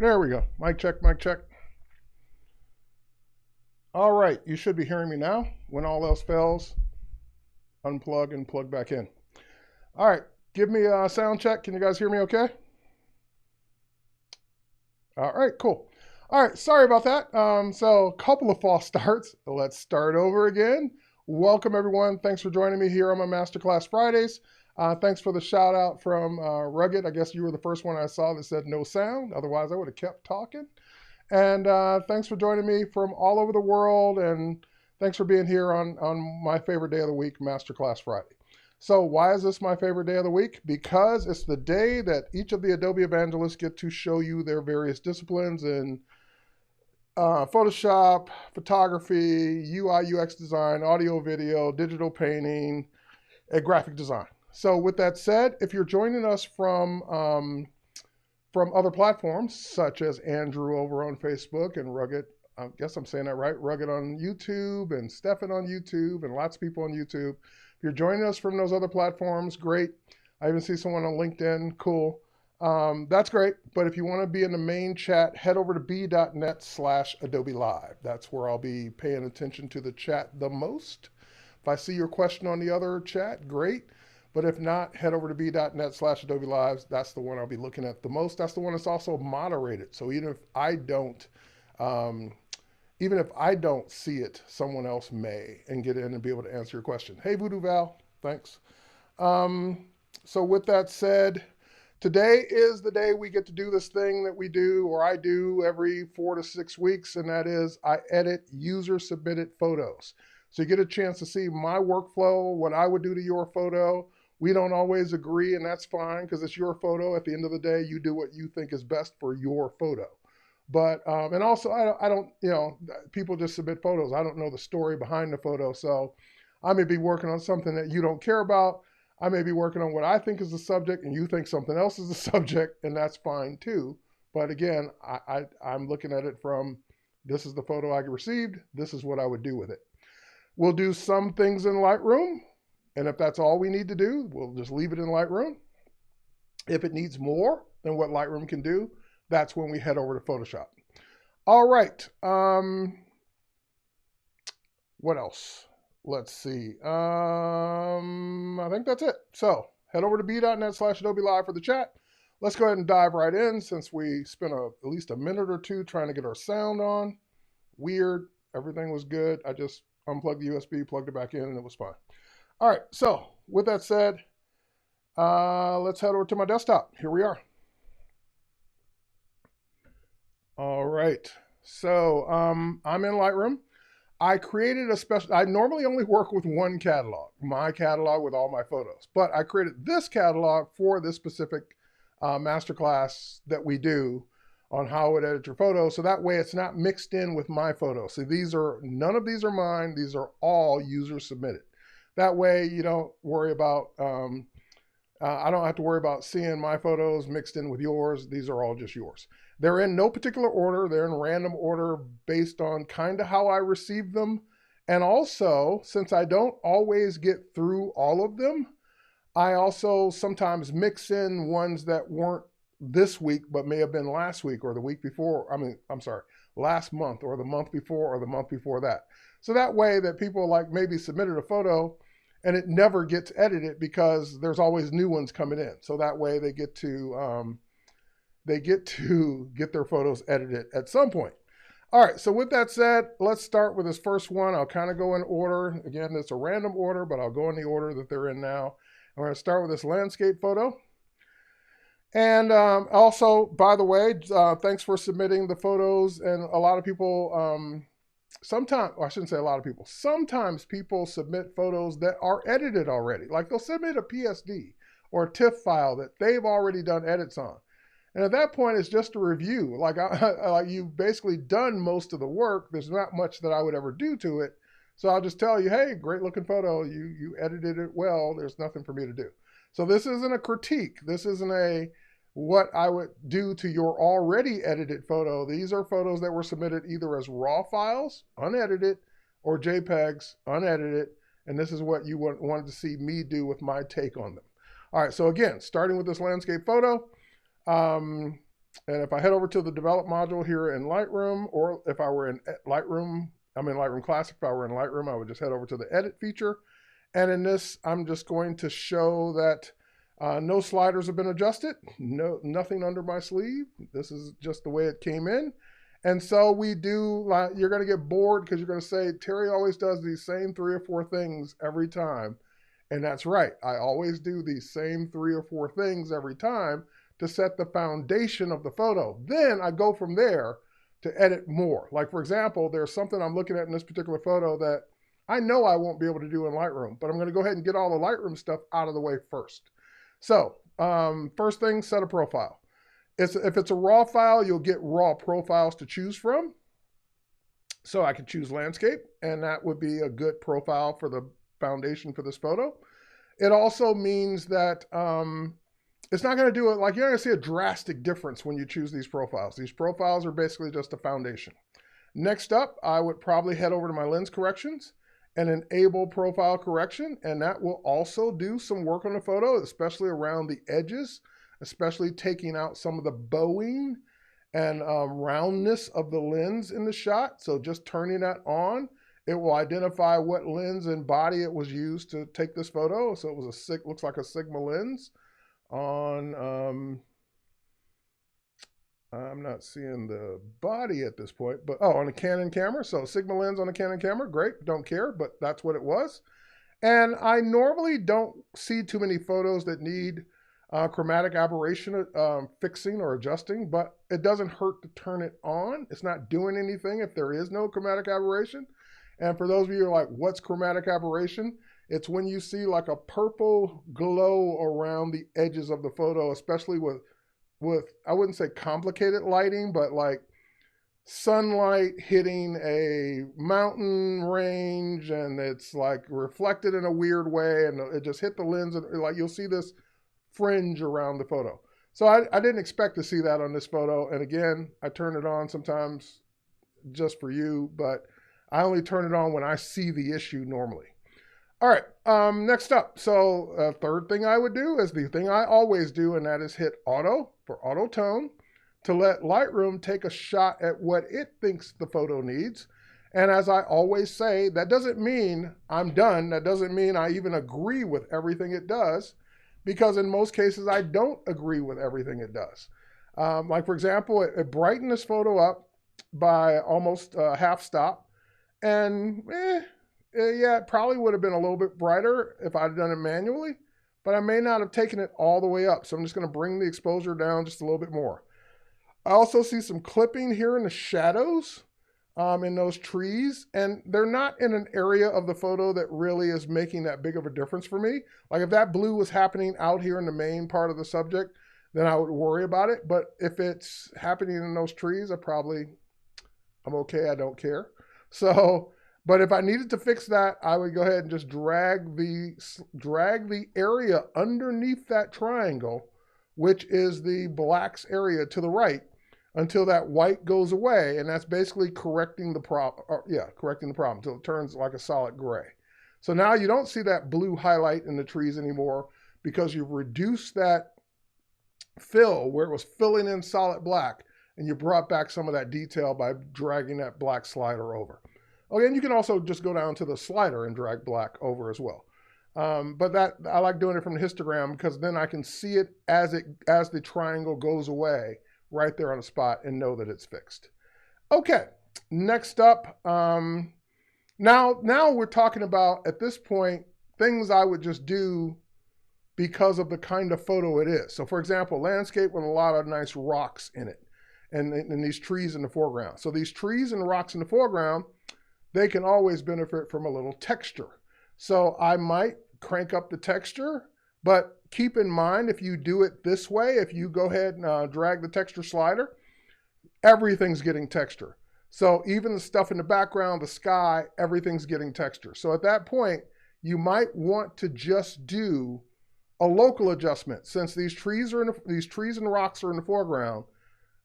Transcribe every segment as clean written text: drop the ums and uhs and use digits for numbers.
There we go. Mic check, mic check. All right, you should be hearing me now. When all else fails, unplug and plug back in. All right, give me a sound check. Can you guys hear me okay? All right, cool. All right, sorry about that. So a couple of false starts. Let's start over again. Welcome, everyone. Thanks for joining me here on my Masterclass Fridays. Thanks for the shout out from Rugged. I guess you were the first one I saw that said no sound. Otherwise, I would have kept talking. And thanks for joining me from all over the world. And thanks for being here on my favorite day of the week, Masterclass Friday. So why is this my favorite day of the week? Because it's the day that each of the Adobe evangelists get to show you their various disciplines in Photoshop, photography, UI, UX design, audio, video, digital painting, and graphic design. So with that said, if you're joining us from other platforms, such as Andrew over on Facebook and Rugged, I guess I'm saying that right, Rugged on YouTube and Stefan on YouTube and lots of people on YouTube. If you're joining us from those other platforms, great. I even see someone on LinkedIn, cool. That's great, but if you want to be in the main chat, head over to b.net/Adobe Live. That's where I'll be paying attention to the chat the most. If I see your question on the other chat, great. But if not, head over to b.net/Adobe Live. That's the one I'll be looking at the most. That's the one that's also moderated. So even if I don't see it, someone else may and get in and be able to answer your question. Hey, Voodoo Val, thanks. So with that said, today is the day we get to do this thing that we do, or I do every 4 to 6 weeks, and that is I edit user-submitted photos. So you get a chance to see my workflow, what I would do to your photo. We don't always agree, and that's fine because it's your photo. At the end of the day, you do what you think is best for your photo. But, and also, I don't, people just submit photos. I don't know the story behind the photo. So I may be working on something that you don't care about. I may be working on what I think is the subject and you think something else is the subject, and that's fine too. But again, I'm looking at it from, this is the photo I received. This is what I would do with it. We'll do some things in Lightroom. And if that's all we need to do, we'll just leave it in Lightroom. If it needs more than what Lightroom can do, that's when we head over to Photoshop. All right. What else? Let's see. I think that's it. So head over to b.net/Adobe Live for the chat. Let's go ahead and dive right in since we spent at least a minute or two trying to get our sound on. Weird. Everything was good. I just unplugged the USB, plugged it back in, and it was fine. All right, so with that said, let's head over to my desktop. Here we are. All right, so I'm in Lightroom. I created a special, I normally only work with one catalog, my catalog with all my photos, but I created this catalog for this specific masterclass that we do on how to edit your photos. So that way it's not mixed in with my photos. So none of these are mine. These are all user submitted. That way you don't worry about, I don't have to worry about seeing my photos mixed in with yours. These are all just yours. They're in no particular order. They're in random order based on kind of how I received them. And also, since I don't always get through all of them, I also sometimes mix in ones that weren't this week, but may have been last week or the week before. Last month or the month before or the month before that. So that way that people like maybe submitted a photo and it never gets edited because there's always new ones coming in. So that way they get to get their photos edited at some point. All right, so with that said, let's start with this first one. I'll kind of go in order. Again, it's a random order, but I'll go in the order that they're in now. I'm going to start with this landscape photo. And also, by the way, thanks for submitting the photos. And a lot of people, sometimes people submit photos that are edited already. Like they'll submit a PSD or a TIFF file that they've already done edits on. And at that point, it's just a review. Like you've basically done most of the work. There's not much that I would ever do to it. So I'll just tell you, hey, great looking photo. You edited it well. There's nothing for me to do. So this isn't a critique. This isn't what I would do to your already edited photo. These are photos that were submitted either as raw files, unedited, or JPEGs, unedited. And this is what you wanted to see me do with my take on them. All right, so again, starting with this landscape photo, And if I head over to the develop module here in Lightroom, or if I were in Lightroom, I'm in Lightroom Classic. If I were in Lightroom, I would just head over to the edit feature. And in this, I'm just going to show that no sliders have been adjusted, nothing under my sleeve. This is just the way it came in. And so we do, you're going to get bored because you're going to say, Terry always does these same 3 or 4 things every time. And that's right. I always do these same 3 or 4 things every time to set the foundation of the photo. Then I go from there to edit more. Like, for example, there's something I'm looking at in this particular photo that I know I won't be able to do in Lightroom, but I'm going to go ahead and get all the Lightroom stuff out of the way first. So first thing, set a profile. If it's a raw file, you'll get raw profiles to choose from. So I could choose landscape, and that would be a good profile for the foundation for this photo. It also means that it's not going to do it, like, you're not going to see a drastic difference when you choose these profiles. These profiles are basically just a foundation. Next up, I would probably head over to my lens corrections and enable profile correction, and that will also do some work on the photo, especially around the edges, especially taking out some of the bowing and roundness of the lens in the shot. So just turning that on, it will identify what lens and body it was used to take this photo. So it was looks like a Sigma lens on, I'm not seeing the body at this point, but on a Canon camera. So Sigma lens on a Canon camera, great, don't care, but that's what it was. And I normally don't see too many photos that need chromatic aberration fixing or adjusting, but it doesn't hurt to turn it on. It's not doing anything if there is no chromatic aberration. And for those of you who are like, what's chromatic aberration? It's when you see like a purple glow around the edges of the photo, especially with I wouldn't say complicated lighting, but like sunlight hitting a mountain range, and it's like reflected in a weird way, and it just hit the lens, and like you'll see this fringe around the photo. So I didn't expect to see that on this photo. And again, I turn it on sometimes just for you, but I only turn it on when I see the issue normally. All right, next up. So third thing I would do is the thing I always do, and that is hit auto for auto tone to let Lightroom take a shot at what it thinks the photo needs. And as I always say, that doesn't mean I'm done. That doesn't mean I even agree with everything it does, because in most cases I don't agree with everything it does. Like for example, it brightened this photo up by almost half stop, and yeah, it probably would have been a little bit brighter if I'd done it manually, but I may not have taken it all the way up. So I'm just going to bring the exposure down just a little bit more. I also see some clipping here in the shadows in those trees, and they're not in an area of the photo that really is making that big of a difference for me. Like if that blue was happening out here in the main part of the subject, then I would worry about it. But if it's happening in those trees, I'm okay, I don't care. So, but if I needed to fix that, I would go ahead and just drag the area underneath that triangle, which is the blacks area to the right, until that white goes away. And that's basically correcting the problem. Correcting the problem until it turns like a solid gray. So now you don't see that blue highlight in the trees anymore, because you've reduced that fill where it was filling in solid black, and you brought back some of that detail by dragging that black slider over. Okay, and you can also just go down to the slider and drag black over as well. But that I like doing it from the histogram, because then I can see it as the triangle goes away right there on the spot and know that it's fixed. Okay, next up, now we're talking about, at this point, things I would just do because of the kind of photo it is. So for example, landscape with a lot of nice rocks in it, and these trees in the foreground. So these trees and rocks in the foreground, they can always benefit from a little texture. So I might crank up the texture, but keep in mind, if you do it this way, if you go ahead and drag the texture slider, everything's getting texture. So even the stuff in the background, the sky, everything's getting texture. So at that point, you might want to just do a local adjustment. Since these trees and rocks are in the foreground,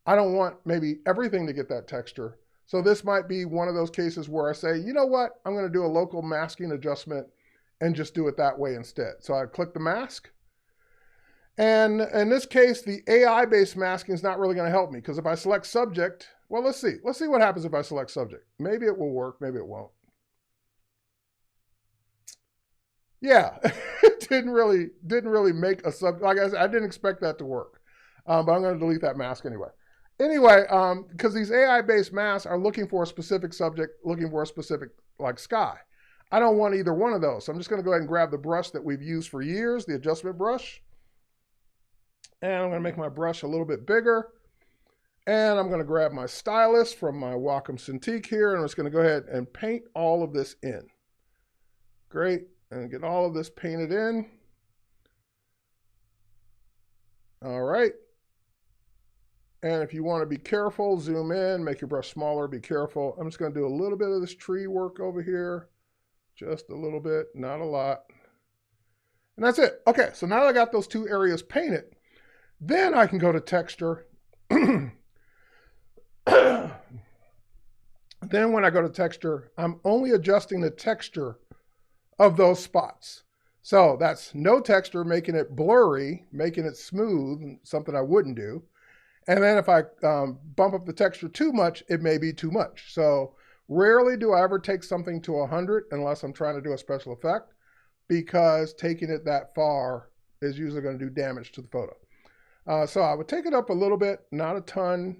I don't want maybe everything to get that texture. So this might be one of those cases where I say, you know what, I'm going to do a local masking adjustment and just do it that way instead. So I click the mask, And in this case, the AI-based masking is not really going to help me because if I select subject, well, let's see. Let's see what happens if I select subject. Maybe it will work, maybe it won't. Yeah, it didn't really make a subject. Like I said, I didn't expect that to work, but I'm going to delete that mask anyway. Anyway, because these AI-based masks are looking for a specific subject, looking for a specific like sky. I don't want either one of those. So I'm just going to go ahead and grab the brush that we've used for years, the adjustment brush. And I'm going to make my brush a little bit bigger. And I'm going to grab my stylus from my Wacom Cintiq here, and I'm just going to go ahead and paint all of this in. Great. And get all of this painted in. All right. And if you want to be careful, zoom in, make your brush smaller, be careful. I'm just going to do a little bit of this tree work over here. Just a little bit, not a lot. And that's it. Okay, so now that I got those two areas painted, then I can go to texture. Then when I go to texture, I'm only adjusting the texture of those spots. So that's no texture, making it blurry, making it smooth, something I wouldn't do. And then if I bump up the texture too much, it may be too much. So rarely do I ever take something to 100 unless I'm trying to do a special effect, because taking it that far is usually going to do damage to the photo. So I would take it up a little bit, not a ton.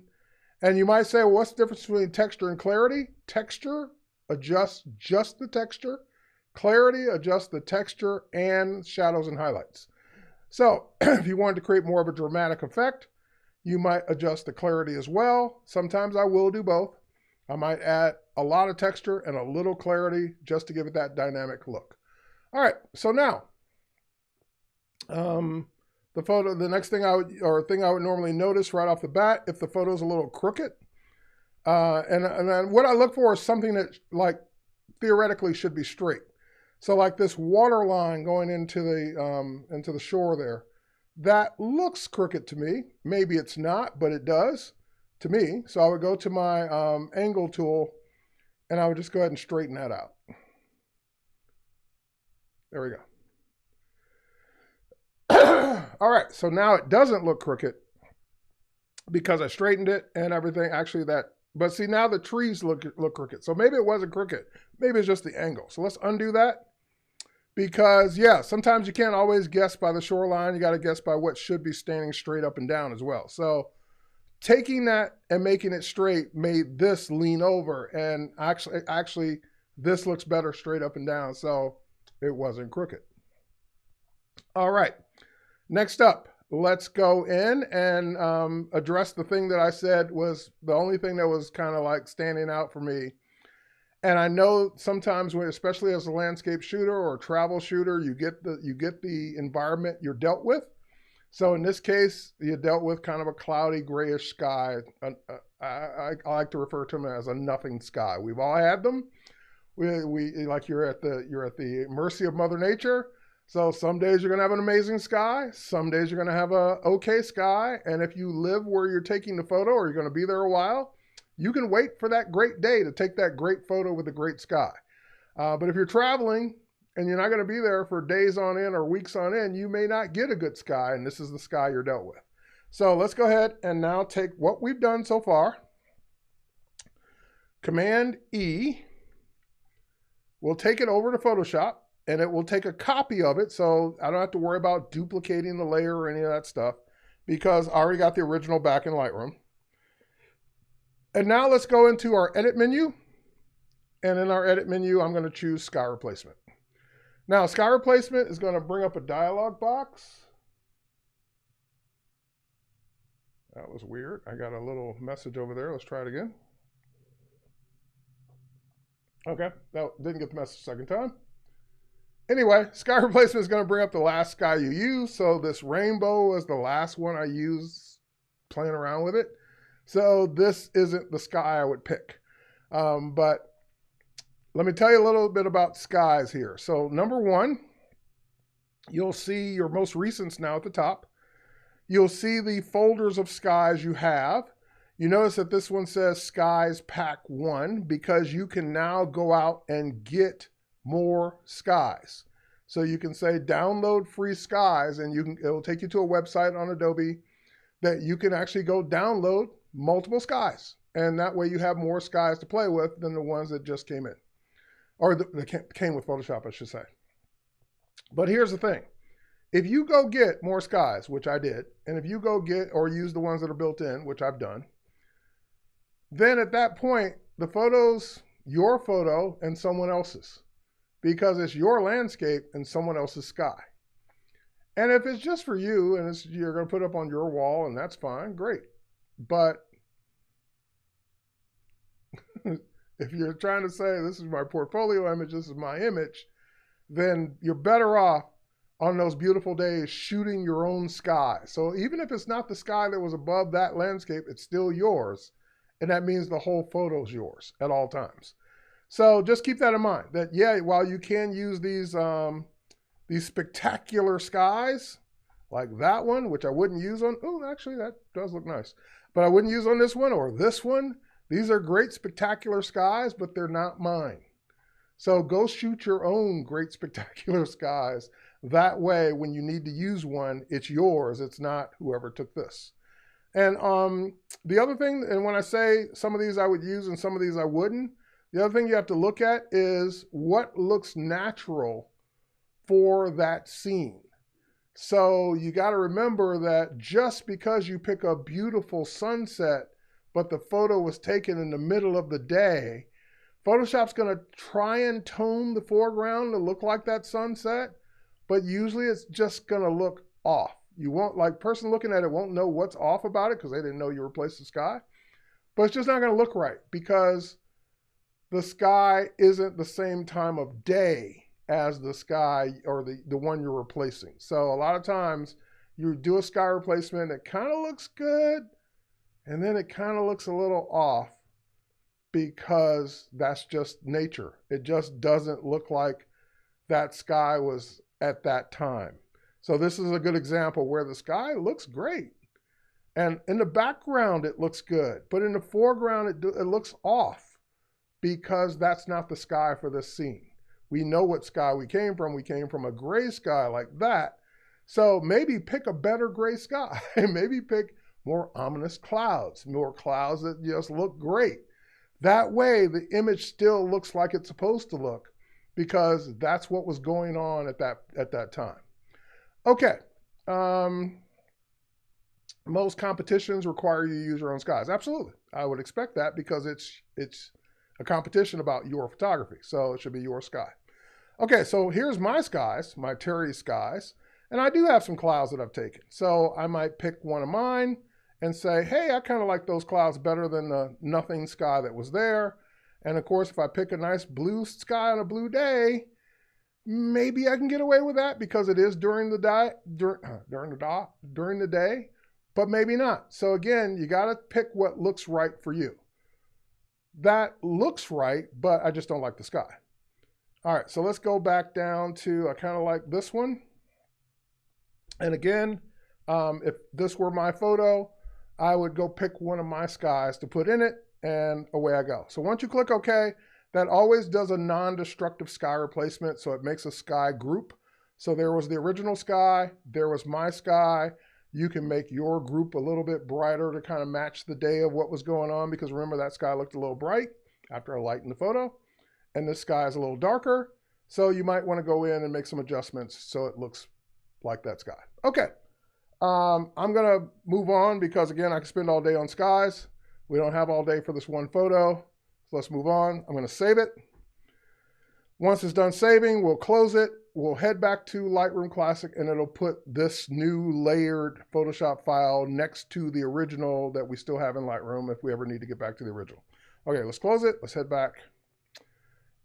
And you might say, well, what's the difference between texture and clarity? Texture adjusts just the texture. Clarity adjusts the texture and shadows and highlights. So if you wanted to create more of a dramatic effect, you might adjust the clarity as well. Sometimes I will do both. I might add a lot of texture and a little clarity just to give it that dynamic look. All right, so now, the next thing I would normally notice right off the bat, if the photo is a little crooked, and then what I look for is something that like theoretically should be straight. So like this water line going into the shore there, that looks crooked to me. Maybe it's not, but it does to me. So I would go to my angle tool and I would just go ahead and straighten that out. There we go. All right, so now it doesn't look crooked because I straightened it and everything. Actually but see, now the trees look crooked. So maybe it wasn't crooked. Maybe it's just the angle. So let's undo that. Because, yeah, sometimes you can't always guess by the shoreline. You got to guess by what should be standing straight up and down as well. So taking that and making it straight made this lean over. And actually this looks better straight up and down. So it wasn't crooked. All right. Next up, let's go in and address the thing that I said was the only thing that was kind of like standing out for me. And I know sometimes, especially as a landscape shooter or a travel shooter, you get the environment you're dealt with. So in this case, you dealt with kind of a cloudy, grayish sky. I like to refer to them as a nothing sky. We've all had them. We like you're at the mercy of Mother Nature. So some days you're going to have an amazing sky. Some days you're going to have a okay sky. And if you live where you're taking the photo or you're going to be there a while, you can wait for that great day to take that great photo with the great sky. But if you're traveling and you're not going to be there for days on end or weeks on end, you may not get a good sky, and this is the sky you're dealt with. So let's go ahead and now take what we've done so far. Command E. We'll take it over to Photoshop, and it will take a copy of it, so I don't have to worry about duplicating the layer or any of that stuff, because I already got the original back in Lightroom. And now let's go into our edit menu. And in our edit menu, I'm going to choose sky replacement. Now, sky replacement is going to bring up a dialog box. That was weird. I got a little message over there. Let's try it again. Okay, that didn't get the message second time. Anyway, sky replacement is going to bring up the last sky you use. So this rainbow is the last one I used playing around with it. So this isn't the sky I would pick. But let me tell you a little bit about skies here. So number one, you'll see your most recents now at the top. You'll see the folders of skies you have. You notice that this one says Skies Pack 1 because you can now go out and get more skies. So you can say download free skies, and it'll take you to a website on Adobe that you can actually go download multiple skies. And that way you have more skies to play with than the ones that just came in. Or that came with Photoshop, I should say. But here's the thing. If you go get more skies, which I did, and if you go get or use the ones that are built in, which I've done, then at that point, the photo's your photo and someone else's, because it's your landscape and someone else's sky. And if it's just for you and you're going to put it up on your wall, and that's fine, great. But if you're trying to say, this is my portfolio image, this is my image, then you're better off on those beautiful days shooting your own sky. So even if it's not the sky that was above that landscape, it's still yours. And that means the whole photo's yours at all times. So just keep that in mind, that yeah, while you can use these spectacular skies, like that one, which I wouldn't use on, oh, actually that does look nice, but I wouldn't use on this one or this one. These are great spectacular skies, but they're not mine. So go shoot your own great spectacular skies. That way, when you need to use one, it's yours. It's not whoever took this. And the other thing, and when I say some of these I would use and some of these I wouldn't, the other thing you have to look at is what looks natural for that scene. So you got to remember that just because you pick a beautiful sunset, but the photo was taken in the middle of the day, Photoshop's going to try and tone the foreground to look like that sunset, but usually it's just going to look off. You won't, like, person looking at it won't know what's off about it because they didn't know you replaced the sky, but it's just not going to look right because the sky isn't the same time of day as the sky or the one you're replacing. So a lot of times you do a sky replacement, it kind of looks good, and then it kind of looks a little off because that's just nature. It just doesn't look like that sky was at that time. So this is a good example where the sky looks great. And in the background, it looks good. But in the foreground, it looks off because that's not the sky for this scene. We know what sky we came from. We came from a gray sky like that. So maybe pick a better gray sky. Maybe pick more ominous clouds, more clouds that just look great. That way, the image still looks like it's supposed to look because that's what was going on at that time. Okay. Most competitions require you to use your own skies. Absolutely. I would expect that because it's a competition about your photography. So it should be your sky. Okay, so here's my skies, my Terry skies. And I do have some clouds that I've taken. So I might pick one of mine and say, hey, I kind of like those clouds better than the nothing sky that was there. And of course, if I pick a nice blue sky on a blue day, maybe I can get away with that because it is during the day, but maybe not. So again, you got to pick what looks right for you. That looks right, but I just don't like the sky. All right, so let's go back down to, I kind of like this one. And again, if this were my photo, I would go pick one of my skies to put in it, and away I go. So once you click OK, that always does a non-destructive sky replacement, so it makes a sky group. So there was the original sky, there was my sky. You can make your group a little bit brighter to kind of match the day of what was going on, because remember that sky looked a little bright after I lightened the photo, and this sky is a little darker. So you might want to go in and make some adjustments so it looks like that sky. Okay, I'm going to move on because, again, I could spend all day on skies. We don't have all day for this one photo, so let's move on. I'm going to save it. Once it's done saving, we'll close it. We'll head back to Lightroom Classic, and it'll put this new layered Photoshop file next to the original that we still have in Lightroom if we ever need to get back to the original. Okay, let's close it. Let's head back.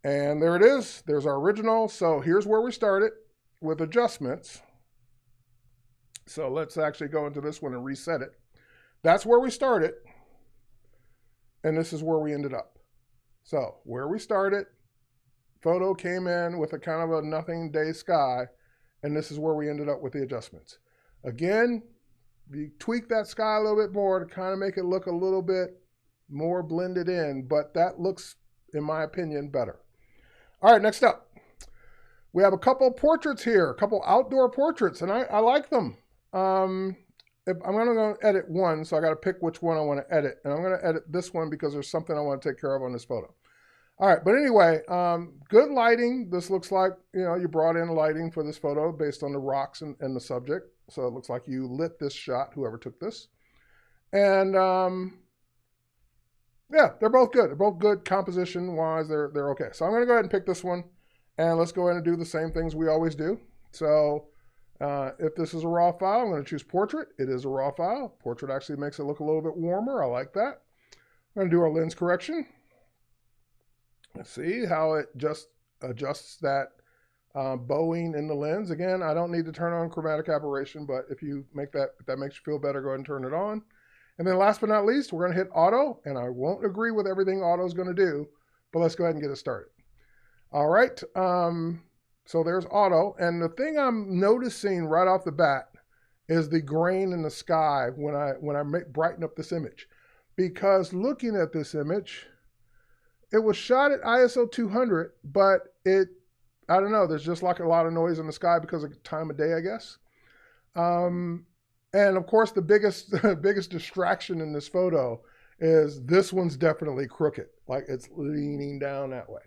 And there it is. There's our original. So here's where we started with adjustments. So let's actually go into this one and reset it. That's where we started. And this is where we ended up. So where we started, photo came in with a kind of a nothing day sky, and this is where we ended up with the adjustments. Again, you tweak that sky a little bit more to kind of make it look a little bit more blended in, but that looks, in my opinion, better. All right, next up. We have a couple portraits here, a couple outdoor portraits, and I like them. If I'm going to go edit one, so I got to pick which one I want to edit. And I'm going to edit this one because there's something I want to take care of on this photo. All right, but anyway, good lighting. This looks like, you brought in lighting for this photo based on the rocks and the subject. So it looks like you lit this shot, whoever took this. And yeah, they're both good. They're both good composition-wise. They're okay. So I'm going to go ahead and pick this one. And let's go ahead and do the same things we always do. So if this is a raw file, I'm going to choose portrait. It is a raw file. Portrait actually makes it look a little bit warmer. I like that. I'm going to do our lens correction. Let's see how it just adjusts that bowing in the lens. Again, I don't need to turn on chromatic aberration, but if that makes you feel better, go ahead and turn it on. And then last but not least, we're going to hit auto, and I won't agree with everything auto is going to do, but let's go ahead and get it started. All right, so there's auto, and the thing I'm noticing right off the bat is the grain in the sky when I brighten up this image, because looking at this image, it was shot at ISO 200, but I don't know, there's just like a lot of noise in the sky because of the time of day, I guess. And of course, the biggest distraction in this photo is this one's definitely crooked, like it's leaning down that way.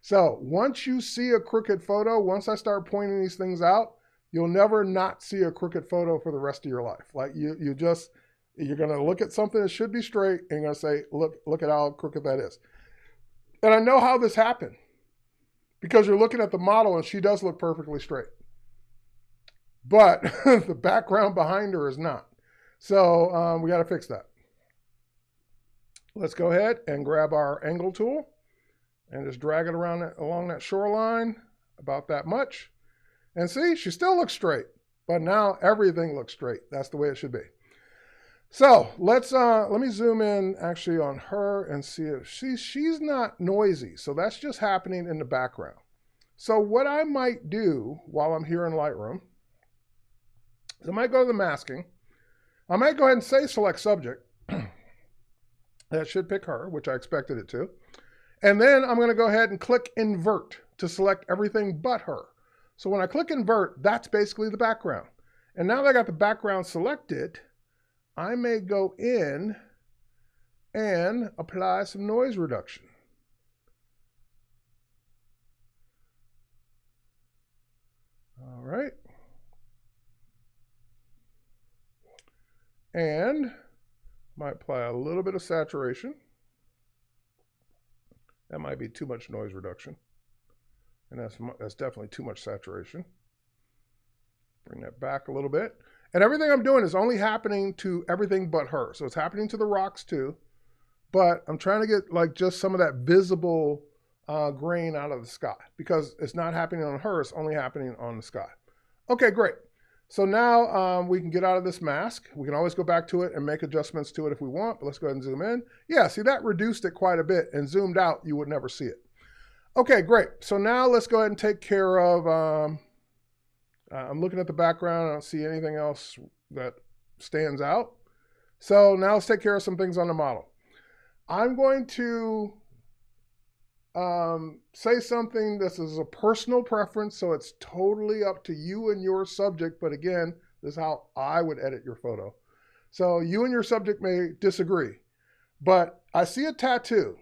So once you see a crooked photo, once I start pointing these things out, you'll never not see a crooked photo for the rest of your life. Like you're going to look at something that should be straight and you're going to say, look at how crooked that is. And I know how this happened because you're looking at the model and she does look perfectly straight. But the background behind her is not. So we got to fix that. Let's go ahead and grab our angle tool and just drag it along that shoreline about that much. And see, she still looks straight, but now everything looks straight. That's the way it should be. So let me zoom in actually on her and see if she's not noisy. So that's just happening in the background. So what I might do while I'm here in Lightroom is I might go to the masking. I might go ahead and say select subject. That should pick her, which I expected it to. And then I'm going to go ahead and click invert to select everything but her. So when I click invert, that's basically the background. And now that I got the background selected, I may go in and apply some noise reduction. All right. And might apply a little bit of saturation. That might be too much noise reduction. And that's definitely too much saturation. Bring that back a little bit. And everything I'm doing is only happening to everything but her. So it's happening to the rocks too. But I'm trying to get like just some of that visible grain out of the sky because it's not happening on her. It's only happening on the sky. Okay, great. So now we can get out of this mask. We can always go back to it and make adjustments to it if we want, but let's go ahead and zoom in. Yeah, see that reduced it quite a bit, and zoomed out, you would never see it. Okay, great. So now let's go ahead and take care of, I'm looking at the background. I don't see anything else that stands out. So now let's take care of some things on the model. I'm going to say something. This is a personal preference, so it's totally up to you and your subject. But again, this is how I would edit your photo. So you and your subject may disagree, but I see a tattoo.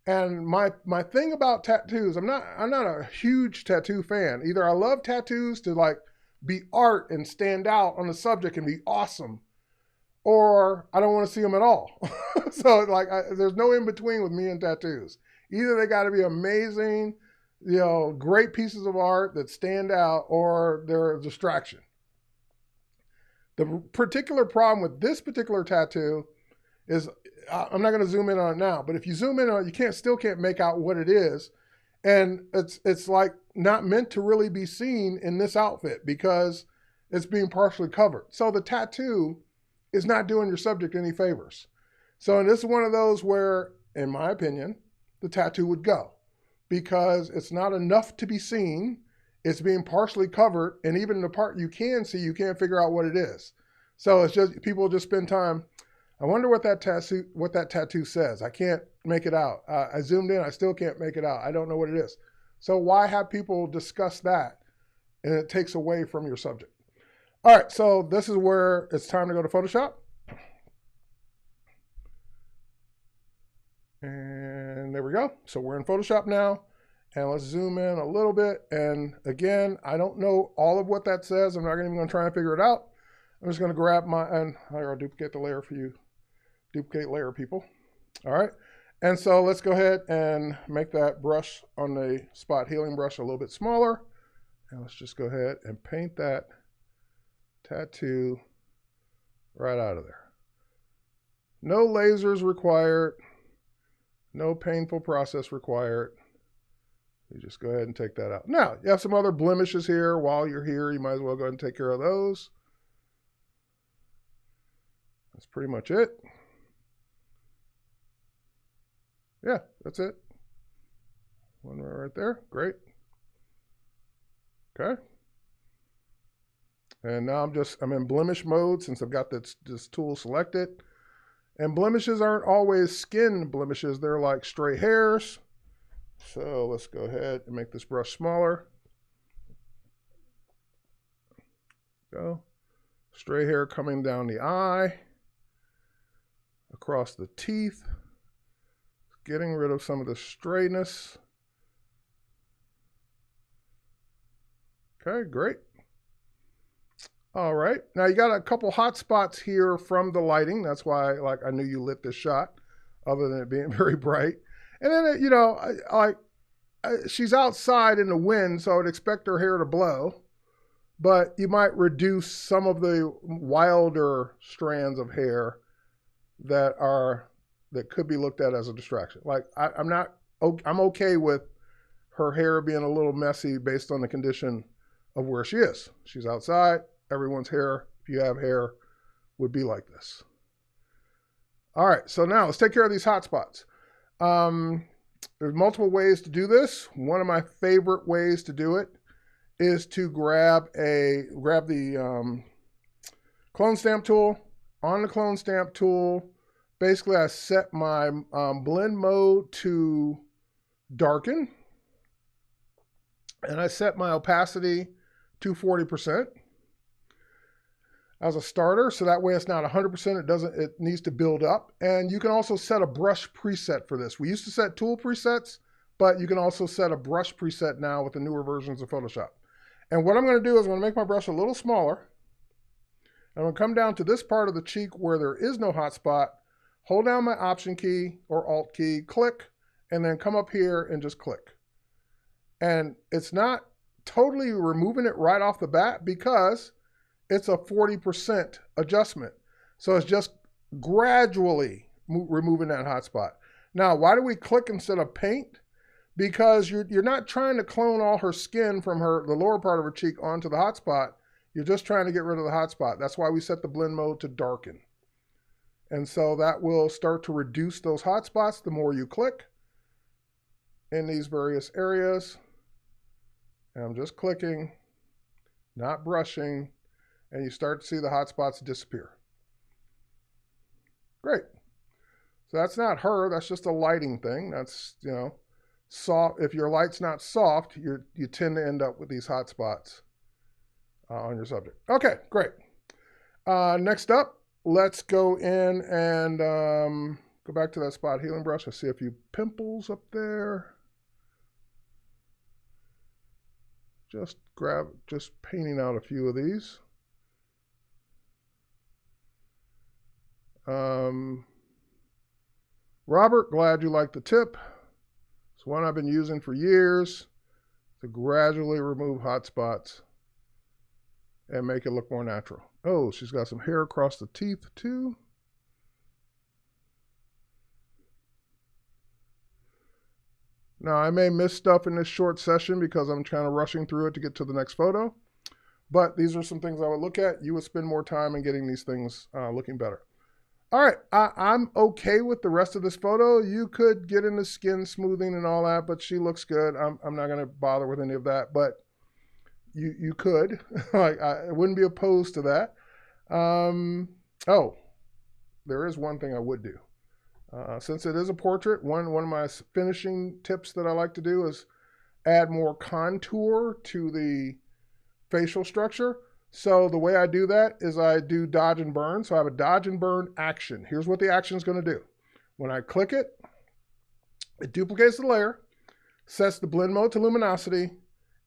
And my thing about tattoos, I'm not a huge tattoo fan. Either I love tattoos to like be art and stand out on the subject and be awesome, or I don't want to see them at all. So like there's no in between with me and tattoos. Either they got to be amazing, great pieces of art that stand out, or they're a distraction. The particular problem with this particular tattoo is, I'm not going to zoom in on it now, but if you zoom in on it, you still can't make out what it is. And it's like not meant to really be seen in this outfit because it's being partially covered. So the tattoo is not doing your subject any favors. So this is one of those where, in my opinion, the tattoo would go because it's not enough to be seen. It's being partially covered, and even the part you can see, you can't figure out what it is. So it's just, people just spend time, I wonder what that tattoo says. I can't make it out. I zoomed in, I still can't make it out. I don't know what it is. So why have people discuss that? And it takes away from your subject. All right, so this is where it's time to go to Photoshop. And there we go. So we're in Photoshop now. And let's zoom in a little bit. And again, I don't know all of what that says. I'm not even going to try and figure it out. I'm just going to grab my, and I'll duplicate the layer for you, duplicate layer people. All right. And so let's go ahead and make that brush on the spot healing brush a little bit smaller. And let's just go ahead and paint that tattoo right out of there. No lasers required. No painful process required. You just go ahead and take that out. Now, you have some other blemishes here. While you're here, you might as well go ahead and take care of those. That's pretty much it. Yeah, that's it. One right there. Great. Okay. And now I'm in blemish mode since I've got this tool selected. And blemishes aren't always skin blemishes. They're like stray hairs. So let's go ahead and make this brush smaller. Go. Stray hair coming down the eye, across the teeth, getting rid of some of the strayness. Okay, great. All right, now you got a couple hot spots here from the lighting. That's why I knew you lit this shot, other than it being very bright. And then, you know, she's outside in the wind, so I would expect her hair to blow. But you might reduce some of the wilder strands of hair that could be looked at as a distraction. Like I'm okay with her hair being a little messy based on the condition of where she is. She's outside. Everyone's hair, if you have hair, would be like this. All right, so now let's take care of these hot spots. There's multiple ways to do this. One of my favorite ways to do it is to grab the clone stamp tool. On the clone stamp tool, basically I set my blend mode to darken, and I set my opacity to 40% as a starter, so that way it's not 100%. It needs to build up. And you can also set a brush preset for this. We used to set tool presets, but you can also set a brush preset now with the newer versions of Photoshop. And what I'm going to do is I'm going to make my brush a little smaller. I'm going to come down to this part of the cheek where there is no hot spot, hold down my Option key or Alt key, click, and then come up here and just click. And it's not totally removing it right off the bat because it's a 40% adjustment. So it's just gradually removing that hot spot. Now, why do we click instead of paint? Because you're not trying to clone all her skin from the lower part of her cheek onto the hot spot. You're just trying to get rid of the hot spot. That's why we set the blend mode to darken. And so that will start to reduce those hot spots the more you click in these various areas. And I'm just clicking, not brushing, and you start to see the hot spots disappear. Great. So that's not her, that's just a lighting thing. That's, you know, soft. If your light's not soft, you tend to end up with these hot spots on your subject. Okay, great. Next up, let's go in and go back to that spot healing brush. I see a few pimples up there. Just painting out a few of these. Robert, glad you like the tip. It's one I've been using for years to gradually remove hot spots and make it look more natural. Oh, she's got some hair across the teeth too. Now, I may miss stuff in this short session because I'm kind of rushing through it to get to the next photo, but these are some things I would look at. You would spend more time in getting these things looking better. All right, I'm okay with the rest of this photo. You could get into skin smoothing and all that, but she looks good. I'm not gonna bother with any of that, but you could. Like, I wouldn't be opposed to that. Oh, there is one thing I would do. Since it is a portrait, one of my finishing tips that I like to do is add more contour to the facial structure. So the way I do that is I do dodge and burn. So I have a dodge and burn action. Here's what the action is going to do. When I click it, it duplicates the layer, sets the blend mode to luminosity,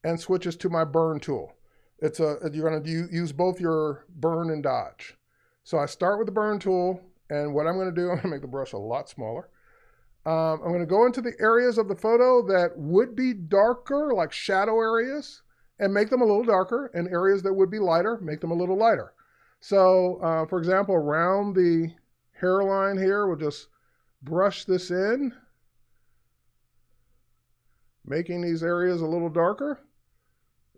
and switches to my burn tool. You're going to use both your burn and dodge. So I start with the burn tool, and what I'm going to do, I'm going to make the brush a lot smaller. I'm going to go into the areas of the photo that would be darker, like shadow areas, and make them a little darker, and areas that would be lighter, make them a little lighter. So, for example, around the hairline here, we'll just brush this in, making these areas a little darker.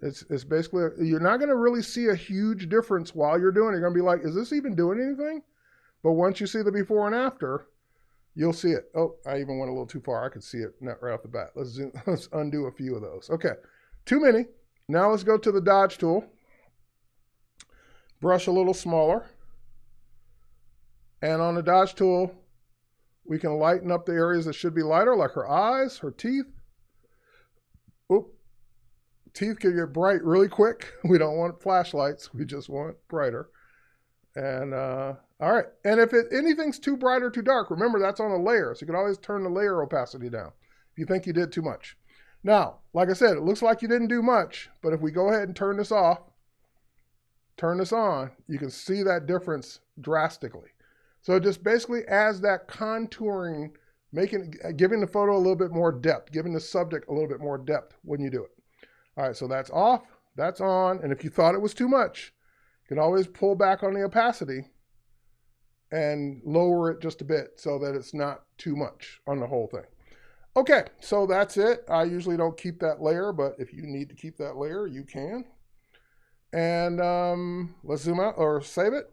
It's basically, you're not going to really see a huge difference while you're doing it. You're going to be like, is this even doing anything? But once you see the before and after, you'll see it. Oh, I even went a little too far. I could see it right off the bat. Let's undo a few of those. Okay, too many. Now let's go to the dodge tool. Brush a little smaller. And on the dodge tool, we can lighten up the areas that should be lighter, like her eyes, her teeth. Oop. Teeth can get bright really quick. We don't want flashlights. We just want brighter. And all right. And if anything's too bright or too dark, remember that's on a layer. So you can always turn the layer opacity down if you think you did too much. Now, like I said, it looks like you didn't do much, but if we go ahead and turn this off, turn this on, you can see that difference drastically. So it just basically adds that contouring, giving the photo a little bit more depth, giving the subject a little bit more depth when you do it. All right, so that's off, that's on, and if you thought it was too much, you can always pull back on the opacity and lower it just a bit so that it's not too much on the whole thing. Okay, so that's it. I usually don't keep that layer, but if you need to keep that layer, you can. And let's zoom out or save it.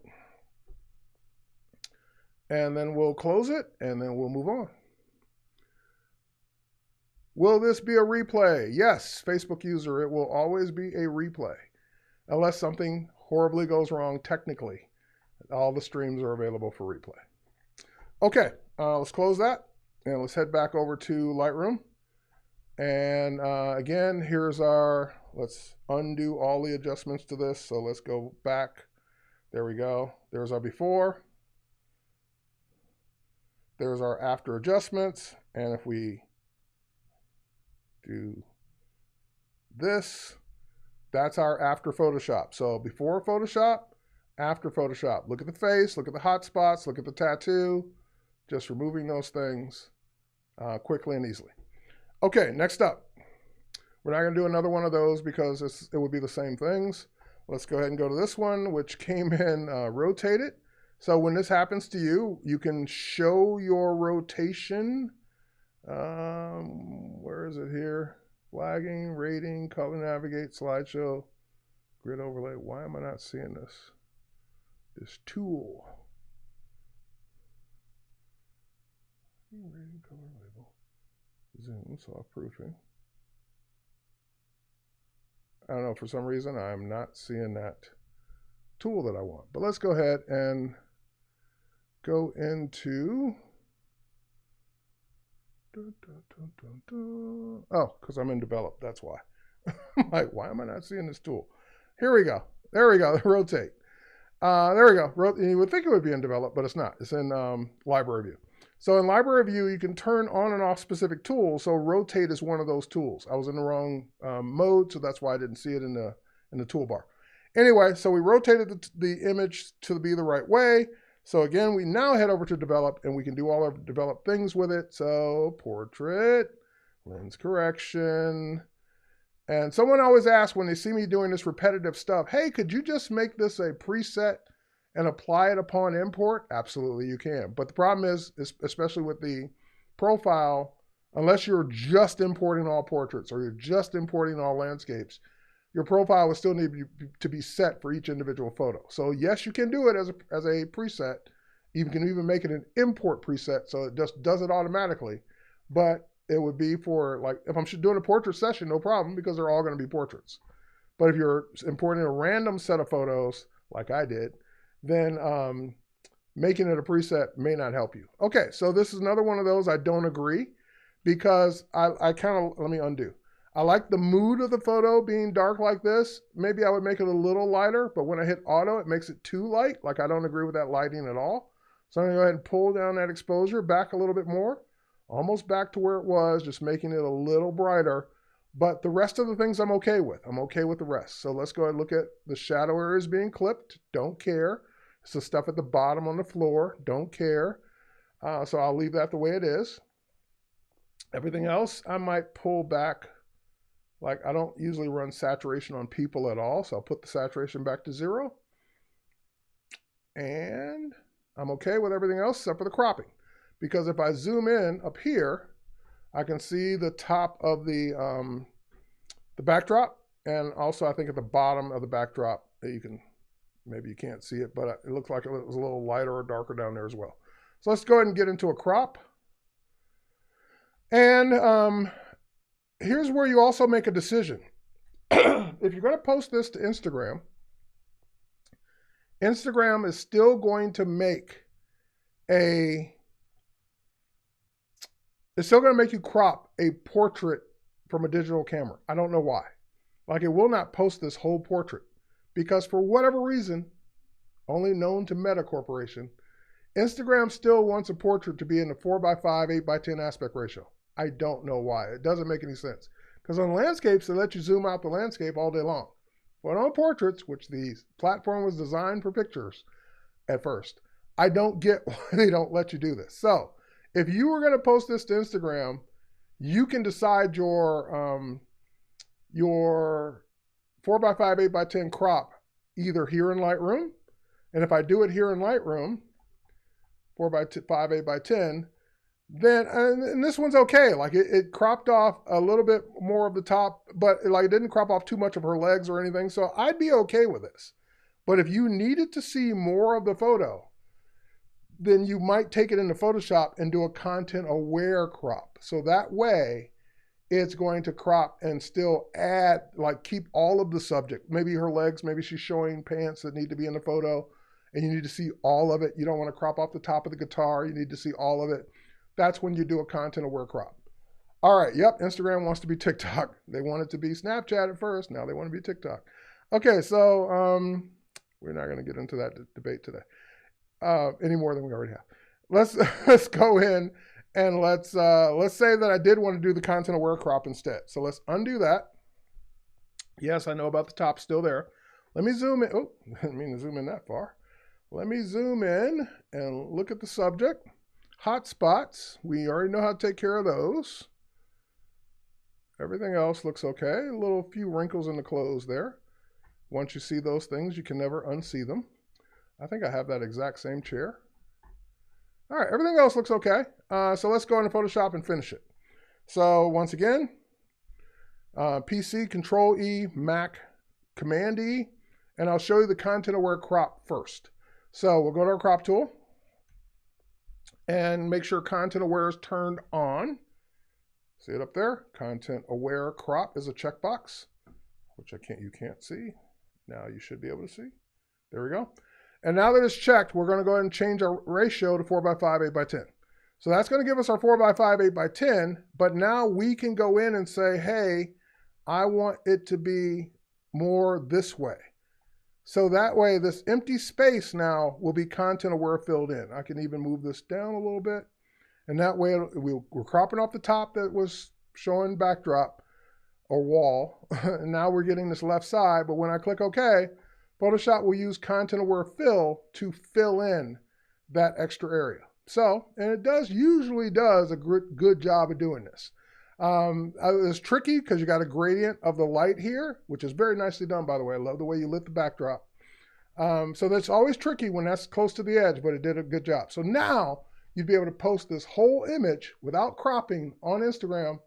And then we'll close it, and then we'll move on. Will this be a replay? Yes, Facebook user, it will always be a replay. Unless something horribly goes wrong technically. All the streams are available for replay. Okay, let's close that. And let's head back over to Lightroom. And again, here's let's undo all the adjustments to this. So let's go back. There we go. There's our before. There's our after adjustments. And if we do this, that's our after Photoshop. So before Photoshop, after Photoshop. Look at the face, look at the hot spots, look at the tattoo. Just removing those things quickly and easily. Okay, next up. We're not going to do another one of those because it would be the same things. Let's go ahead and go to this one, which came in rotated. So when this happens to you, you can show your rotation. Where is it here? Flagging, rating, color navigate, slideshow, grid overlay. Why am I not seeing this? This tool. Rating, color label. Zoom, soft proofing. I don't know, for some reason I'm not seeing that tool that I want. But let's go ahead and go into, oh, because I'm in develop, that's why. I'm like, why am I not seeing this tool? Here we go. There we go, rotate. There we go. You would think it would be in develop, but it's not. It's in library view. So in library view, you can turn on and off specific tools. So rotate is one of those tools. I was in the wrong mode, so that's why I didn't see it in the toolbar. Anyway, so we rotated the image to be the right way. So again, we now head over to develop, and we can do all our develop things with it. So portrait, lens correction. And someone always asks when they see me doing this repetitive stuff, hey, could you just make this a preset and apply it upon import? Absolutely, you can. But the problem is especially with the profile, unless you're just importing all portraits or you're just importing all landscapes, your profile will still need to be set for each individual photo. So yes, you can do it as a preset. You can even make it an import preset so it just does it automatically. But it would be for, like, if I'm doing a portrait session, no problem, because they're all going to be portraits. But if you're importing a random set of photos, like I did, then making it a preset may not help you. Okay, so this is another one of those I don't agree, because I kind of, let me undo. I like the mood of the photo being dark like this. Maybe I would make it a little lighter, but when I hit auto, it makes it too light. Like I don't agree with that lighting at all. So I'm gonna go ahead and pull down that exposure back a little bit more, almost back to where it was, just making it a little brighter. But the rest of the things I'm okay with. I'm okay with the rest. So let's go ahead and look at the shadow areas being clipped. Don't care. It's the stuff at the bottom on the floor. Don't care. So I'll leave that the way it is. Everything else, I might pull back. Like I don't usually run saturation on people at all. So I'll put the saturation back to 0. And I'm okay with everything else except for the cropping. Because if I zoom in up here, I can see the top of the backdrop. And also I think at the bottom of the backdrop, you can, maybe you can't see it, but it looks like it was a little lighter or darker down there as well. So let's go ahead and get into a crop. And here's where you also make a decision. If you're going to post this to Instagram, Instagram is still going to make it's still going to make you crop a portrait from a digital camera. I don't know why. Like it will not post this whole portrait because for whatever reason, only known to Meta Corporation, Instagram still wants a portrait to be in the 4:5, 8:10 aspect ratio. I don't know why. It doesn't make any sense. Because on landscapes, they let you zoom out the landscape all day long. But on portraits, which the platform was designed for pictures at first, I don't get why they don't let you do this. So if you were going to post this to Instagram, you can decide your 4:5, 8:10 crop either here in Lightroom. And if I do it here in Lightroom, 4:5, 8:10, then, and this one's okay. Like it cropped off a little bit more of the top, but it didn't crop off too much of her legs or anything. So I'd be okay with this. But if you needed to see more of the photo, then you might take it into Photoshop and do a content aware crop. So that way it's going to crop and still add, like keep all of the subject. Maybe her legs, maybe she's showing pants that need to be in the photo and you need to see all of it. You don't want to crop off the top of the guitar. You need to see all of it. That's when you do a content aware crop. All right, yep, Instagram wants to be TikTok. They wanted to be Snapchat at first. Now they want to be TikTok. Okay, so we're not going to get into that debate today any more than we already have. Let's go in and let's say that I did want to do the content aware crop instead. So let's undo that. Yes, I know about the top still there. Let me zoom in. Oh, I didn't mean to zoom in that far. Let me zoom in and look at the subject. Hot spots, we already know how to take care of those. Everything else looks okay. A little few wrinkles in the clothes there. Once you see those things, you can never unsee them. I think I have that exact same chair. All right, everything else looks okay. So let's go into Photoshop and finish it. So once again, PC, Control E, Mac, Command E, and I'll show you the content aware crop first. So we'll go to our crop tool and make sure content aware is turned on. See it up there? Content aware crop is a checkbox, which you can't see. Now you should be able to see. There we go. And now that it's checked, we're going to go ahead and change our ratio to 4:5, 8:10. So that's going to give us our 4:5, 8:10, but now we can go in and say, hey, I want it to be more this way. So that way, this empty space now will be content aware filled in. I can even move this down a little bit. And that way, we're cropping off the top that was showing backdrop or wall. And now we're getting this left side. But when I click OK, Photoshop will use content aware fill to fill in that extra area. So, and it usually does a good job of doing this. It's tricky because you got a gradient of the light here, which is very nicely done, by the way. I love the way you lit the backdrop. So that's always tricky when that's close to the edge, but it did a good job. So now you'd be able to post this whole image without cropping on Instagram,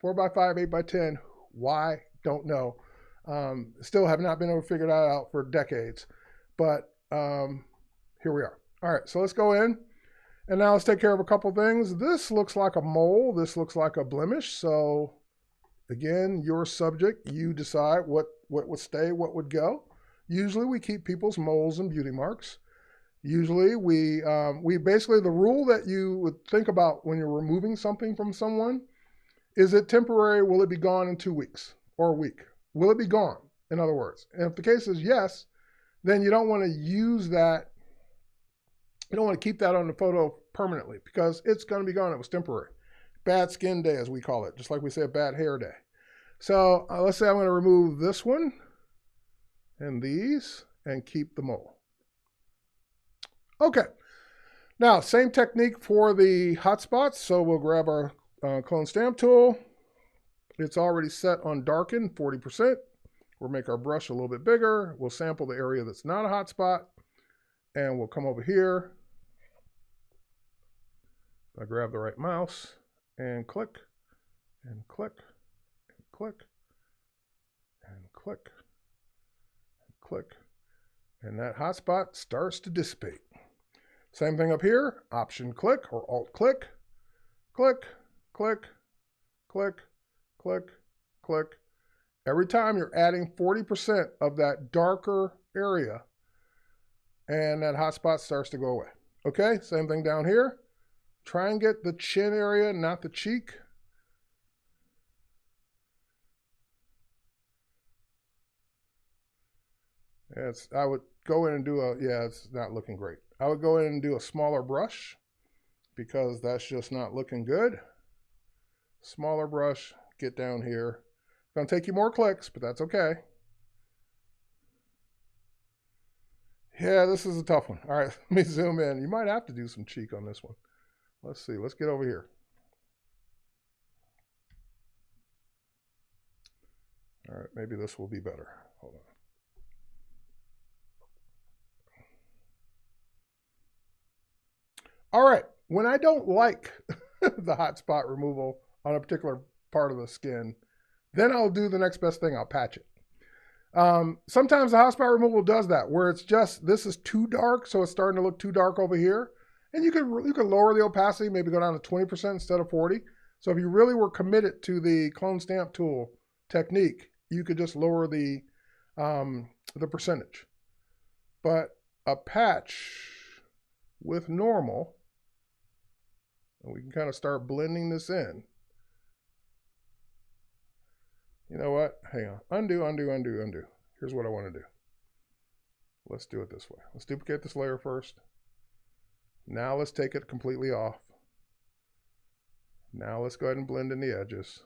4:5, 8:10. Why? Don't know. Still have not been able to figure that out for decades, but here we are. All right, so let's go in. And now let's take care of a couple things. This looks like a mole. This looks like a blemish. So again, your subject, you decide what would stay, what would go. Usually we keep people's moles and beauty marks. Usually we basically, the rule that you would think about when you're removing something from someone Is it temporary? Will it be gone in 2 weeks or a week? Will it be gone, in other words? And if the case is yes, then you don't want to use that. You don't want to keep that on the photo permanently because it's going to be gone. It was temporary. Bad skin day, as we call it, just like we say bad hair day. So let's say I'm going to remove this one and these and keep the mole. Okay. Now, same technique for the hotspots. So we'll grab our clone stamp tool. It's already set on darken, 40%. We'll make our brush a little bit bigger. We'll sample the area that's not a hotspot. And we'll come over here. I grab the right mouse and click, and click, and click, and click, and click. And that hotspot starts to dissipate. Same thing up here, Option click or Alt click, click, click, click, click, click. Every time you're adding 40% of that darker area and that hotspot starts to go away. Okay, same thing down here. Try and get the chin area, not the cheek. I would go in and do it's not looking great. I would go in and do a smaller brush because that's just not looking good. Smaller brush, get down here. It's gonna take you more clicks, but that's okay. Yeah, this is a tough one. All right, let me zoom in. You might have to do some cheek on this one. Let's see, let's get over here. All right, maybe this will be better. Hold on. All right, when I don't like the hotspot removal on a particular part of the skin, then I'll do the next best thing, I'll patch it. Sometimes the hotspot removal does that, where it's just, this is too dark, so it's starting to look too dark over here. And you can lower the opacity, maybe go down to 20% instead of 40. So if you really were committed to the clone stamp tool technique, you could just lower the percentage. But a patch with normal, and we can kind of start blending this in. You know what? Hang on. Undo, undo, undo, undo. Here's what I want to do. Let's do it this way. Let's duplicate this layer first. Now let's take it completely off. Now let's go ahead and blend in the edges.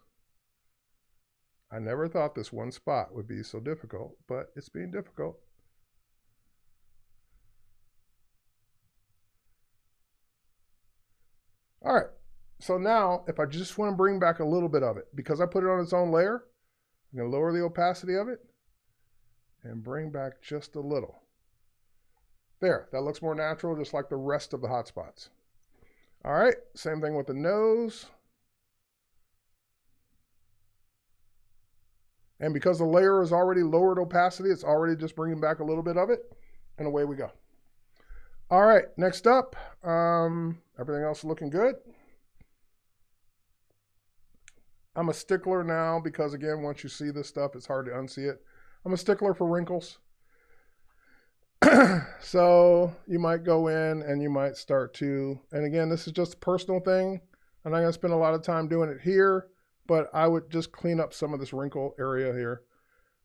I never thought this one spot would be so difficult, but it's being difficult. All right, so now if I just want to bring back a little bit of it, because I put it on its own layer, I'm going to lower the opacity of it and bring back just a little. There, that looks more natural, just like the rest of the hotspots. All right, same thing with the nose. And because the layer is already lowered opacity, it's already just bringing back a little bit of it, and away we go. All right, next up, everything else is looking good. I'm a stickler now because, again, once you see this stuff, it's hard to unsee it. I'm a stickler for wrinkles. So you might go in and you might start to, and again, this is just a personal thing. I'm not going to spend a lot of time doing it here, but I would just clean up some of this wrinkle area here,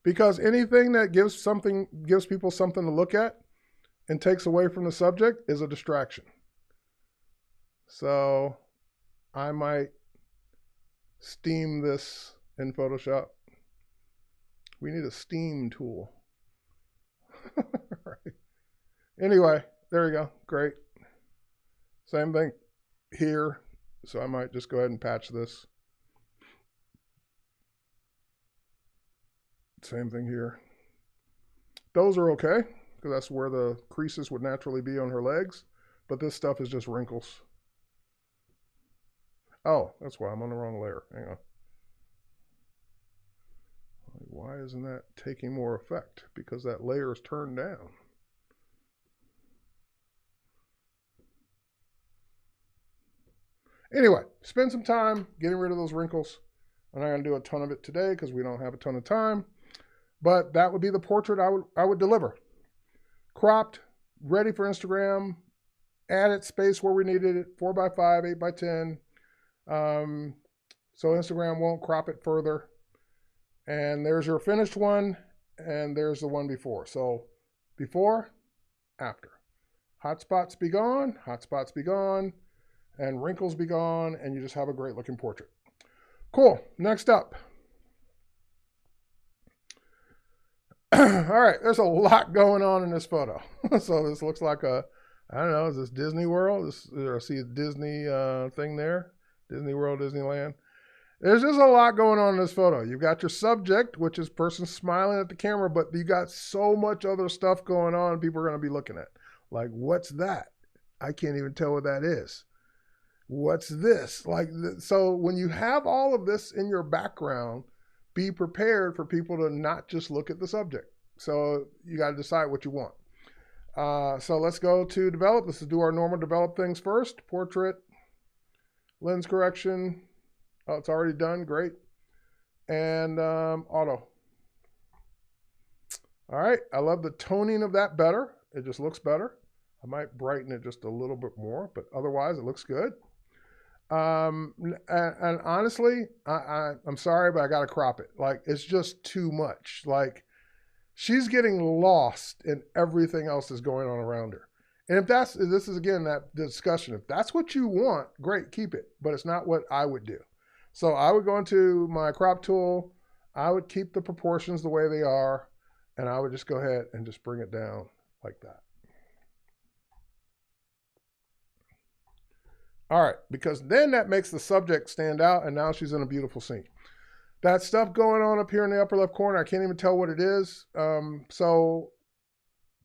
because anything that gives people something to look at and takes away from the subject is a distraction. So I might steam this in Photoshop. We need a steam tool. Right. Anyway, there you go. Great. Same thing here. So I might just go ahead and patch this. Same thing here. Those are okay, because that's where the creases would naturally be on her legs. But this stuff is just wrinkles. Oh, that's why I'm on the wrong layer. Hang on. Why isn't that taking more effect? Because that layer is turned down. Anyway, spend some time getting rid of those wrinkles. I'm not going to do a ton of it today because we don't have a ton of time. But that would be the portrait I would deliver. Cropped, ready for Instagram, added space where we needed it, 4x5, 8x10. So Instagram won't crop it further. And there's your finished one, and there's the one before. So before, after. Hot spots be gone, and wrinkles be gone, and you just have a great looking portrait. Cool. Next up. All right, there's a lot going on in this photo. So this looks like a, I don't know, is this Disney World? I see a Disney thing there. Disney World, Disneyland. There's just a lot going on in this photo. You've got your subject, which is person smiling at the camera, but you got so much other stuff going on people are going to be looking at. Like, what's that? I can't even tell what that is. What's this? Like, so when you have all of this in your background, be prepared for people to not just look at the subject. So you got to decide what you want. So let's go to develop. Let's do our normal develop things first. Portrait, lens correction. Oh, it's already done. Great. And auto. All right. I love the toning of that better. It just looks better. I might brighten it just a little bit more, but otherwise it looks good. And honestly, I'm sorry, but I got to crop it. Like, it's just too much. Like, she's getting lost in everything else that's going on around her. And if this is again that discussion, if that's what you want, great, keep it. But it's not what I would do. So I would go into my crop tool. I would keep the proportions the way they are. And I would just go ahead and just bring it down like that. All right, because then that makes the subject stand out, and now she's in a beautiful scene. That stuff going on up here in the upper left corner, I can't even tell what it is. So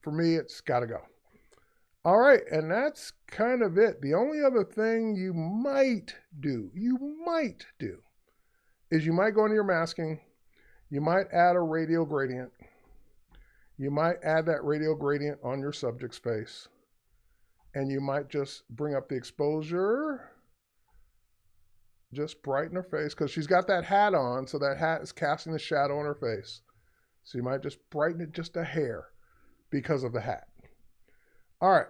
for me, it's got to go. All right, and that's kind of it. The only other thing you might do, is you might go into your masking. You might add a radial gradient. You might add that radial gradient on your subject's face. And you might just bring up the exposure. Just brighten her face, because she's got that hat on, so that hat is casting a shadow on her face. So you might just brighten it just a hair because of the hat. All right.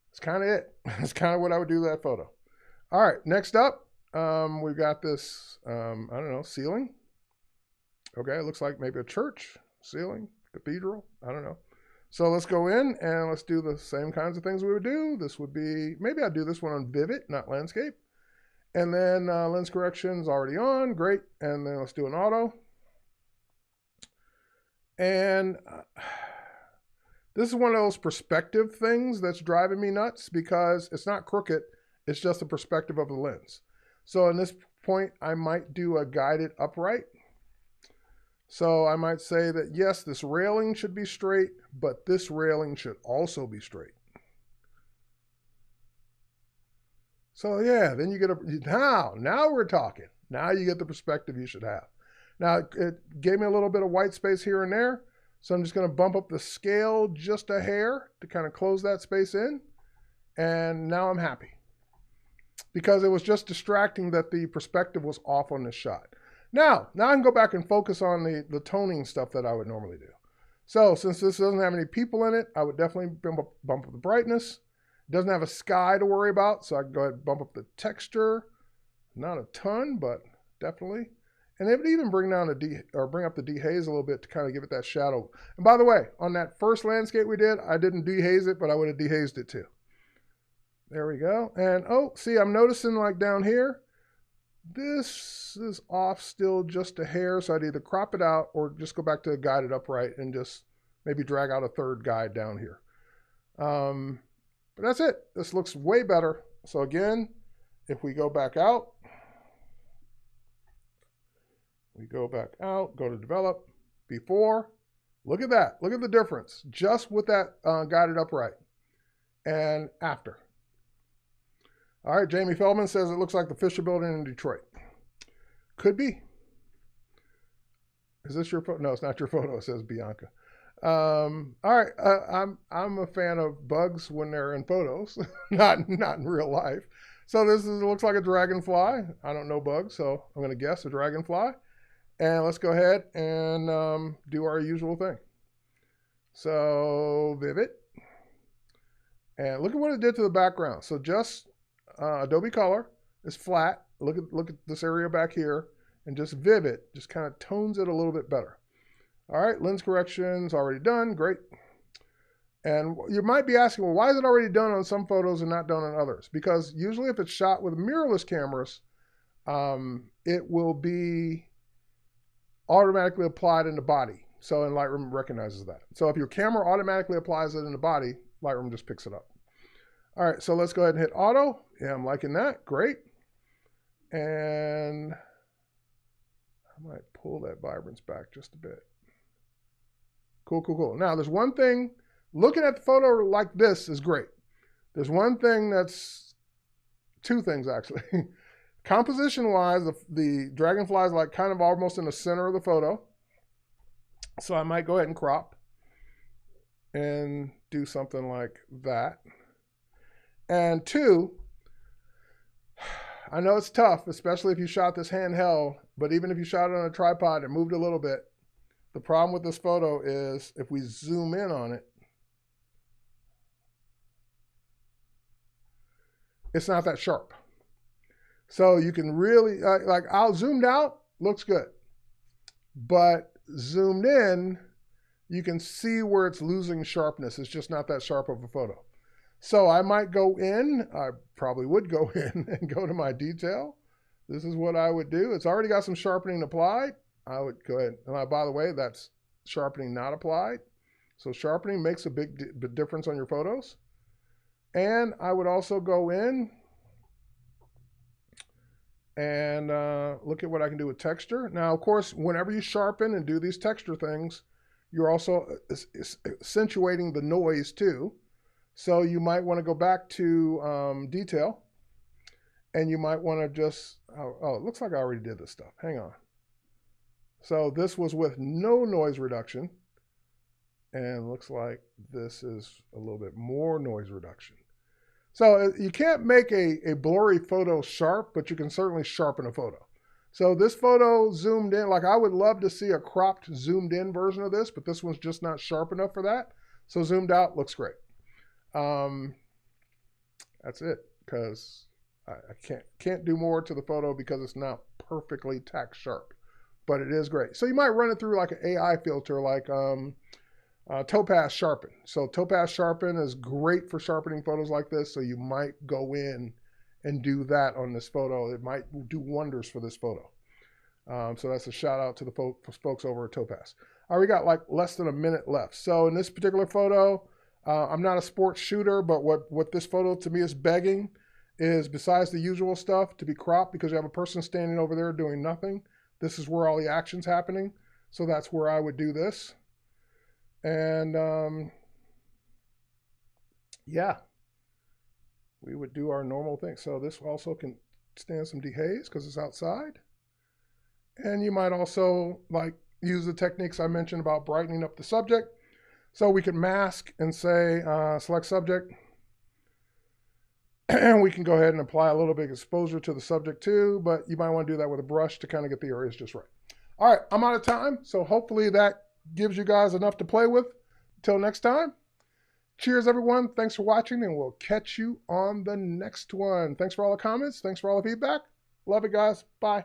That's kind of it. That's kind of what I would do with that photo. All right, next up, we've got this, I don't know, ceiling. Okay, it looks like maybe a church, ceiling, cathedral, I don't know. So let's go in and let's do the same kinds of things we would do. This would be, maybe I'd do this one on Vivid, not landscape. And then lens correction is already on, great. And then let's do an auto. And this is one of those perspective things that's driving me nuts, because it's not crooked, it's just the perspective of the lens. So in this point, I might do a guided upright. So I might say that, yes, this railing should be straight, but this railing should also be straight. So yeah, then you get now we're talking. Now you get the perspective you should have. Now it gave me a little bit of white space here and there. So I'm just going to bump up the scale just a hair to kind of close that space in. And now I'm happy, because it was just distracting that the perspective was off on this shot. Now I can go back and focus on the toning stuff that I would normally do. So since this doesn't have any people in it, I would definitely bump up the brightness. It doesn't have a sky to worry about, so I can go ahead and bump up the texture. Not a ton, but definitely. And it would even bring up the dehaze a little bit to kind of give it that shadow. And by the way, on that first landscape we did, I didn't dehaze it, but I would have dehazed it too. There we go. And oh, see, I'm noticing like down here, this is off still just a hair, so I'd either crop it out or just go back to a guided upright and just maybe drag out a third guide down here. But that's it. This looks way better. So again, if we go back out, go to develop, before, look at that. Look at the difference just with that guided upright, and after. All right, Jamie Feldman says it looks like the Fisher Building in Detroit. Could be. Is this your photo? No, it's not your photo. It says Bianca. All right, I'm a fan of bugs when they're in photos, not in real life. So this looks like a dragonfly. I don't know bugs, so I'm going to guess a dragonfly. And let's go ahead and do our usual thing. So Vivid, and look at what it did to the background. So just Adobe Color is flat, look at this area back here, and just vivid, just kind of tones it a little bit better. All right, lens correction's already done, great. And you might be asking, well, why is it already done on some photos and not done on others? Because usually if it's shot with mirrorless cameras, it will be automatically applied in the body. So, and Lightroom recognizes that. So if your camera automatically applies it in the body, Lightroom just picks it up. All right, so let's go ahead and hit auto. Yeah, I'm liking that, great. And I might pull that vibrance back just a bit. Cool, cool, cool. Now there's one thing, looking at the photo like this is great. There's one thing that's, two things actually. Composition-wise, the dragonfly is like kind of almost in the center of the photo. So I might go ahead and crop and do something like that. And two, I know it's tough, especially if you shot this handheld, but even if you shot it on a tripod and moved a little bit, the problem with this photo is if we zoom in on it, it's not that sharp. So you can really, like I'll zoomed out, looks good. But zoomed in, you can see where it's losing sharpness. It's just not that sharp of a photo. So I might go in, I probably would go in and go to my detail. This is what I would do. It's already got some sharpening applied. I would go ahead, and by the way, that's sharpening not applied. So sharpening makes a big difference on your photos. And I would also go in and look at what I can do with texture. Now, of course, whenever you sharpen and do these texture things, you're also accentuating the noise too. So you might want to go back to detail, and you might want to just, oh, it looks like I already did this stuff. Hang on. So this was with no noise reduction, and it looks like this is a little bit more noise reduction. So you can't make a blurry photo sharp, but you can certainly sharpen a photo. So this photo zoomed in, like I would love to see a cropped zoomed in version of this, but this one's just not sharp enough for that. So zoomed out looks great. That's it, because I can't do more to the photo because it's not perfectly tack sharp, but it is great. So you might run it through like an AI filter, like Topaz Sharpen. So Topaz Sharpen is great for sharpening photos like this. So you might go in and do that on this photo. It might do wonders for this photo. So that's a shout out to the folks over at Topaz. All right, we got like less than a minute left. So in this particular photo, I'm not a sports shooter, but what this photo to me is begging is, besides the usual stuff, to be cropped, because you have a person standing over there doing nothing. This is where all the action's happening. So that's where I would do this. And yeah, we would do our normal thing. So this also can stand some dehaze because it's outside. And you might also like use the techniques I mentioned about brightening up the subject. So we can mask and say, select subject. And we can go ahead and apply a little bit of exposure to the subject too, but you might want to do that with a brush to kind of get the areas just right. All right, I'm out of time. So hopefully that gives you guys enough to play with. Until next time, cheers everyone. Thanks for watching, and we'll catch you on the next one. Thanks for all the comments. Thanks for all the feedback. Love it, guys. Bye.